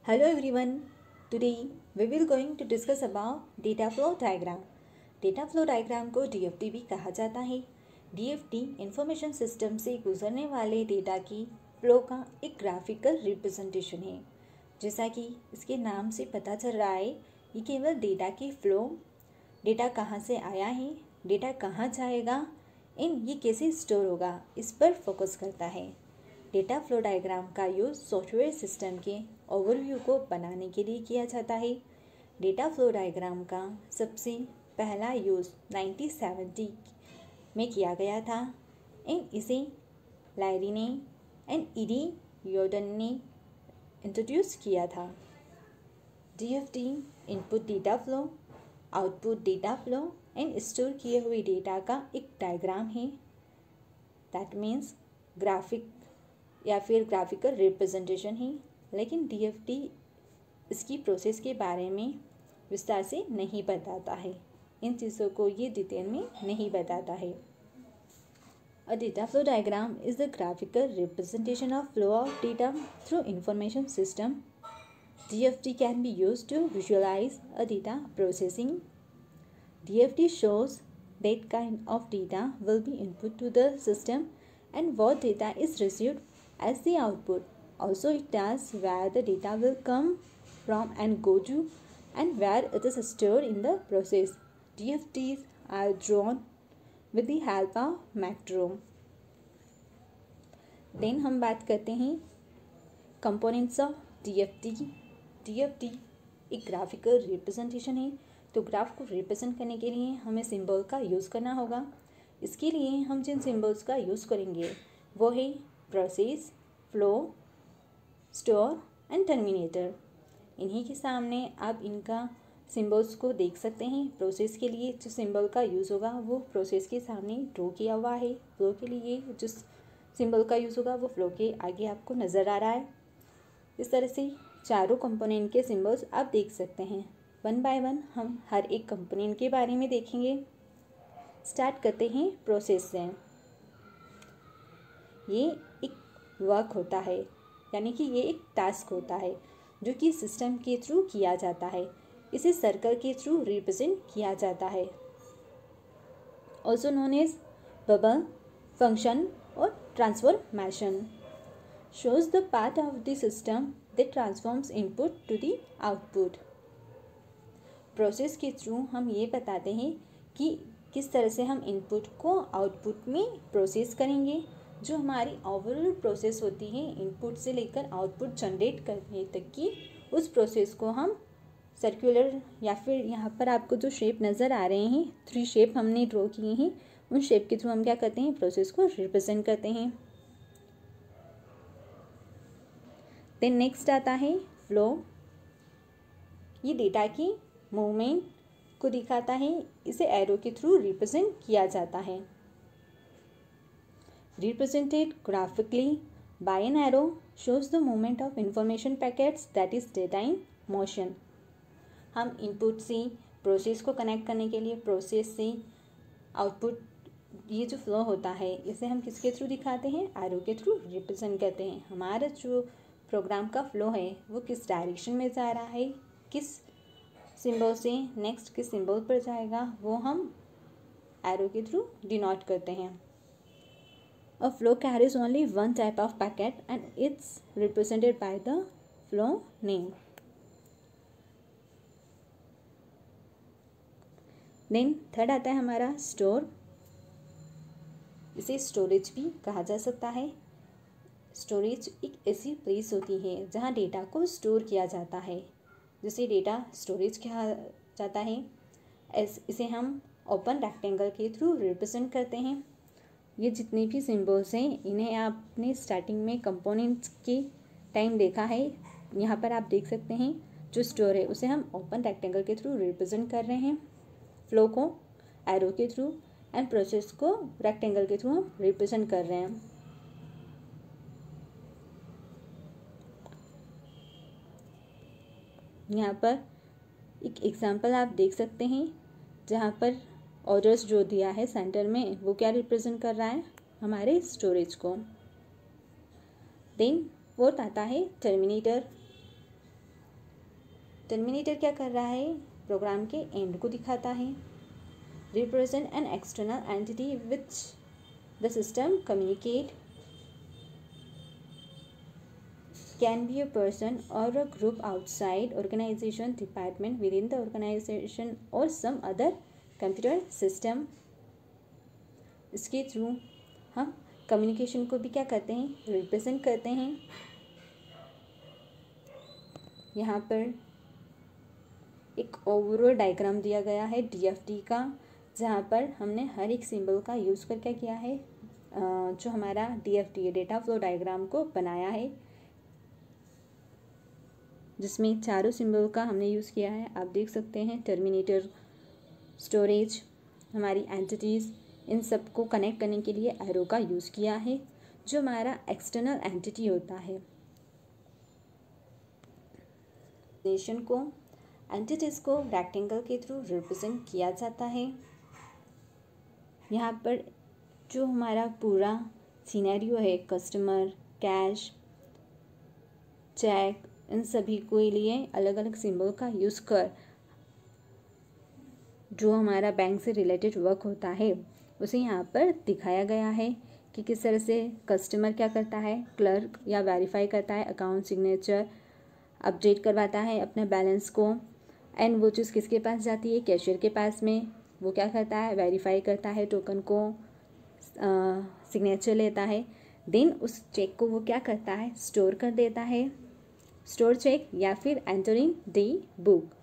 Hello everyone. Today we will going to discuss about data flow diagram. Data flow diagram को DFT भी कहा जाता है. DFT information system से गुजरने वाले डेटा की फ्लो का एक ग्राफिकल रिप्रेजेंटेशन है. जैसा कि इसके नाम से पता चल रहा है, ये केवल डेटा की फ्लो, डेटा कहाँ से आया है, डेटा कहाँ जाएगा, ये कैसे स्टोर होगा, इस पर फोकस करता है. डेटा फ्लो डायग्राम का यूज़ सॉफ्टवेयर सिस्टम के ओवरव्यू को बनाने के लिए किया जाता है. डेटा फ्लो डायग्राम का सबसे पहला यूज़ 1970 में किया गया था इसे लैरी ने ईडी योर्डन ने इंट्रोड्यूस किया था. DFT input data flow, output data flow store किए हुए डेटा का एक डायग्राम है. दैट मीन्स ग्राफिक या फिर ग्राफिकल रिप्रेजेंटेशन है. लेकिन DFT इसकी प्रोसेस के बारे में विस्तार से नहीं बताता है. इन चीज़ों को ये डिटेल में नहीं बताता है. A data flow diagram is the graphical representation of flow of data through information system. DFT can be used to visualize a data processing. DFT shows that kind of data will be input to the system and what data is received as the output. Also, it tells where the data will come from and go to and where it is stored in the process. DFTs are drawn with the help of macro. Then हम बात करते हैं components of DFT. DFT एक graphical representation है. तो graph को represent करने के लिए हमें सिंबल का यूज़ करना होगा. इसके लिए हम जिन सिंबल्स का यूज़ करेंगे वो है process, flow, store and terminator. इन्हीं के सामने आप इनका सिंबल्स को देख सकते हैं. प्रोसेस के लिए जो सिंबल का यूज़ होगा वो प्रोसेस के सामने ड्रॉ किया हुआ है. फ्लो के लिए जो सिंबल का यूज़ होगा वो फ्लो के आगे आपको नज़र आ रहा है. इस तरह से चारों कंपोनेंट के सिंबल्स आप देख सकते हैं. वन बाय वन हम हर एक कंपोनेंट के बारे में देखेंगे. स्टार्ट करते हैं प्रोसेस से. ये एक वर्क होता है, यानी कि ये एक टास्क होता है जो कि सिस्टम के थ्रू किया जाता है. इसे सर्कल के थ्रू रिप्रेजेंट किया जाता है. Also known as bubble, function और transformation. Shows the part of the system that transforms input to the output. Process के थ्रू हम ये बताते हैं कि किस तरह से हम इनपुट को आउटपुट में प्रोसेस करेंगे. जो हमारी ओवरऑल प्रोसेस होती है इनपुट से लेकर आउटपुट जनरेट करने तक की, उस प्रोसेस को हम सर्कुलर या फिर यहाँ पर आपको जो शेप नज़र आ रहे हैं 3 शेप हमने ड्रॉ किए हैं, उन शेप के थ्रू हम क्या करते हैं, प्रोसेस को रिप्रेजेंट करते हैं. देन नेक्स्ट आता है फ्लो. ये डेटा की मूवमेंट को दिखाता है. इसे एरो के थ्रू रिप्रेजेंट किया जाता है. Represented graphically by an arrow shows the movement of information packets, that is data in motion. हम इनपुट से प्रोसेस को कनेक्ट करने के लिए प्रोसेस से आउटपुट, ये जो फ्लो होता है इसे हम किसके थ्रू दिखाते हैं, एरो के थ्रू रिप्रेजेंट करते हैं. हमारा जो प्रोग्राम का फ्लो है वो किस डायरेक्शन में जा रहा है, किस सिंबल से नेक्स्ट किस सिंबल पर जाएगा, वो हम एरो के थ्रू डिनोट करते हैं. A flow carries only one type of packet and it's represented by the flow name. Then third आता है हमारा स्टोर. इसे स्टोरेज भी कहा जा सकता है. स्टोरेज एक ऐसी प्लेस होती है जहाँ डेटा को स्टोर किया जाता है, जिसे डेटा स्टोरेज कहा जाता है. इसे हम ओपन रेक्टेंगल के थ्रू रिप्रेजेंट करते हैं. ये जितने भी सिंबल्स हैं इन्हें आपने स्टार्टिंग में कंपोनेंट्स के टाइम देखा है. यहाँ पर आप देख सकते हैं जो स्टोर है उसे हम ओपन रेक्टेंगल के थ्रू रिप्रेजेंट कर रहे हैं, फ्लो को एरो के थ्रू एंड प्रोसेस को रेक्टेंगल के थ्रू हम रिप्रेजेंट कर रहे हैं. यहाँ पर एक एग्जांपल आप देख सकते हैं जहाँ पर ऑर्डर्स जो दिया है सेंटर में वो क्या रिप्रेजेंट कर रहा है, हमारे स्टोरेज को. देन फोर्थ आता है टर्मिनेटर. टर्मिनेटर क्या कर रहा है, प्रोग्राम के एंड को दिखाता है। Represent an external entity which the system communicate, can be a person or a group outside organization, department within the organization or some other computer system। इसके थ्रू हम कम्युनिकेशन को भी क्या करते हैं, रिप्रेजेंट करते हैं। यहाँ पर एक ओवरऑल डायग्राम दिया गया है DFT का, जहाँ पर हमने हर एक सिंबल का यूज़ कर क्या किया है, जो हमारा DFT डेटा फ्लो डायग्राम को बनाया है, जिसमें चारों सिंबल का हमने यूज़ किया है। आप देख सकते हैं टर्मिनेटर, स्टोरेज, हमारी एंटिटीज़, इन सब को कनेक्ट करने के लिए एरो का यूज़ किया है, जो हमारा एक्सटर्नल एंटिटी होता है। नेशन को, एंटिटीज़ को रेक्टेंगल के थ्रू रिप्रेजेंट किया जाता है। यहाँ पर जो हमारा पूरा सिनेरियो है, कस्टमर, कैश, चेक, इन सभी को लिए अलग अलग सिंबल का यूज़ कर जो हमारा बैंक से रिलेटेड वर्क होता है उसे यहाँ पर दिखाया गया है कि किस तरह से कस्टमर क्या करता है, क्लर्क या वेरीफाई करता है, अकाउंट सिग्नेचर अपडेट करवाता है अपने बैलेंस को, एंड वो चीज़ किसके पास जाती है, कैशियर के पास में। वो क्या करता है, वेरीफाई करता है टोकन को, सिग्नेचर लेता है, देन उस चेक को वो क्या करता है, स्टोर कर देता है, स्टोर चेक या फिर एंटरिंग दी बुक।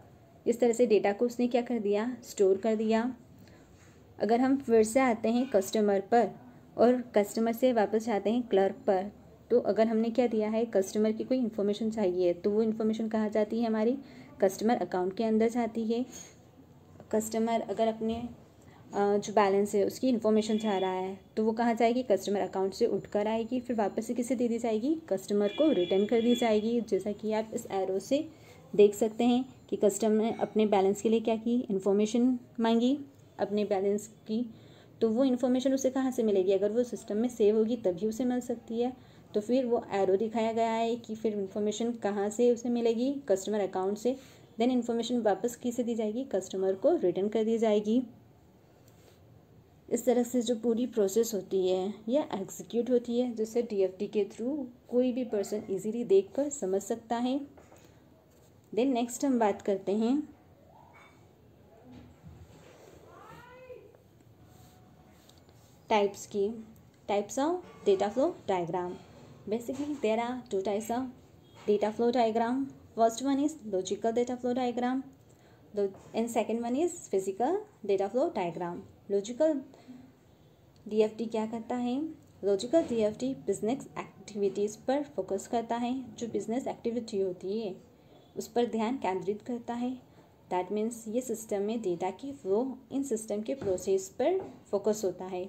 इस तरह से डेटा को उसने क्या कर दिया, स्टोर कर दिया। अगर हम फिर से आते हैं कस्टमर पर और कस्टमर से वापस जाते हैं क्लर्क पर, तो अगर हमने क्या दिया है, कस्टमर की कोई इन्फॉर्मेशन चाहिए तो वो इन्फॉर्मेशन कहाँ जाती है, हमारी कस्टमर अकाउंट के अंदर जाती है। कस्टमर अगर अपने जो बैलेंस है उसकी इन्फॉर्मेशन चाह रहा है तो वो कहाँ जाएगी, कस्टमर अकाउंट से उठकर आएगी, फिर वापस से किसे दे दी जाएगी, कस्टमर को रिटर्न कर दी जाएगी। जैसा कि आप इस एरो से देख सकते हैं कि कस्टमर ने अपने बैलेंस के लिए क्या की, इन्फॉर्मेशन मांगी अपने बैलेंस की, तो वो इन्फॉर्मेशन उसे कहाँ से मिलेगी, अगर वो सिस्टम में सेव होगी तभी उसे मिल सकती है। तो फिर वो एरो दिखाया गया है कि फिर इन्फॉर्मेशन कहाँ से उसे मिलेगी, कस्टमर अकाउंट से, देन इन्फॉर्मेशन वापस किसे दी जाएगी, कस्टमर को रिटर्न कर दी जाएगी। इस तरह से जो पूरी प्रोसेस होती है या एग्जीक्यूट होती है, जिससे DFT के थ्रू कोई भी पर्सन इजीली देखकर समझ सकता है। देन नेक्स्ट हम बात करते हैं टाइप्स की, types of data flow diagram. Basically there are 2 types of data flow diagram. First one is logical data flow diagram and second one is physical data flow diagram. Logical DFT क्या करता है, logical DFT business activities पर focus करता है। जो business activity होती है उस पर ध्यान केंद्रित करता है। दैट मीन्स ये सिस्टम में डेटा की फ्लो, इन सिस्टम के प्रोसेस पर फोकस होता है।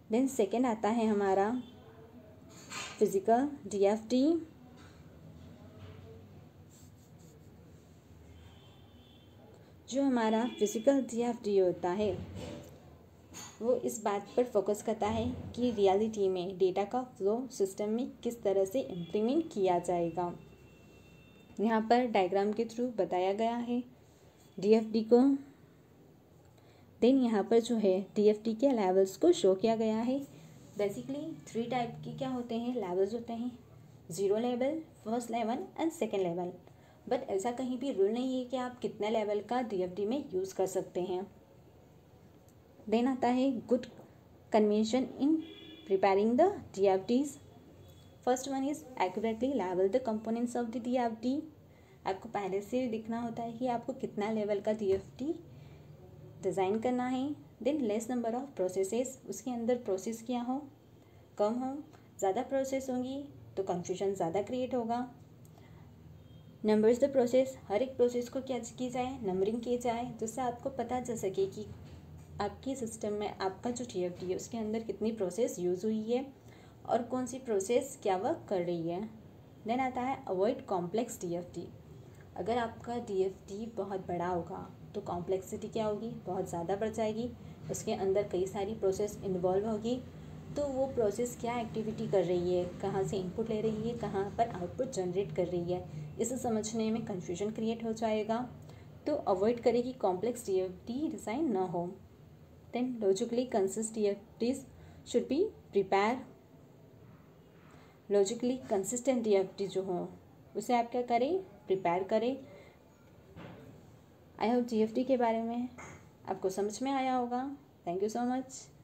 देन सेकेंड आता है हमारा फिजिकल DFT। जो हमारा फिजिकल DFT होता है वो इस बात पर फोकस करता है कि रियलिटी में डेटा का फ्लो सिस्टम में किस तरह से इम्प्लीमेंट किया जाएगा। यहाँ पर डायग्राम के थ्रू बताया गया है DFT को। देन यहाँ पर जो है DFT के लेवल्स को शो किया गया है। बेसिकली 3 टाइप के क्या होते हैं, लेवल्स होते हैं, 0 level, first level and second level. But ऐसा कहीं भी रूल नहीं है कि आप कितने लेवल का DFT में यूज़ कर सकते हैं। देन आता है good convention in preparing the DFTs। First one is accurately level the components of the DFT। आपको पहले से दिखना होता है कि आपको कितना लेवल का DFT डिज़ाइन करना है। Than less number of processes, उसके अंदर प्रोसेस क्या हो, कम हो। ज़्यादा प्रोसेस होंगी तो कन्फ्यूजन ज़्यादा क्रिएट होगा। नंबर्स द प्रोसेस, हर एक प्रोसेस को क्या की जाए, नंबरिंग की जाए, जिससे आपको पता चल सके कि आपके सिस्टम में आपका जो DFT है उसके अंदर कितनी प्रोसेस यूज़ हुई है और कौन सी प्रोसेस क्या वर्क कर रही है। देन आता है अवॉइड कॉम्प्लेक्स DFT। अगर आपका DFT बहुत बड़ा होगा तो कॉम्प्लेक्सिटी क्या होगी, बहुत ज़्यादा बढ़ जाएगी, उसके अंदर कई सारी प्रोसेस इन्वॉल्व होगी, तो वो प्रोसेस क्या एक्टिविटी कर रही है, कहाँ से इनपुट ले रही है, कहाँ पर आउटपुट जनरेट कर रही है, इसे समझने में कन्फ्यूजन क्रिएट हो जाएगा। तो अवॉइड करें कि कॉम्प्लेक्स DFT डिज़ाइन ना हो। Then logically consist DFTs should be prepare. Logically consistent DFT जो हो उसे आप क्या करें, प्रिपेयर करें। आई होप DFT के बारे में आपको समझ में आया होगा। Thank you so much.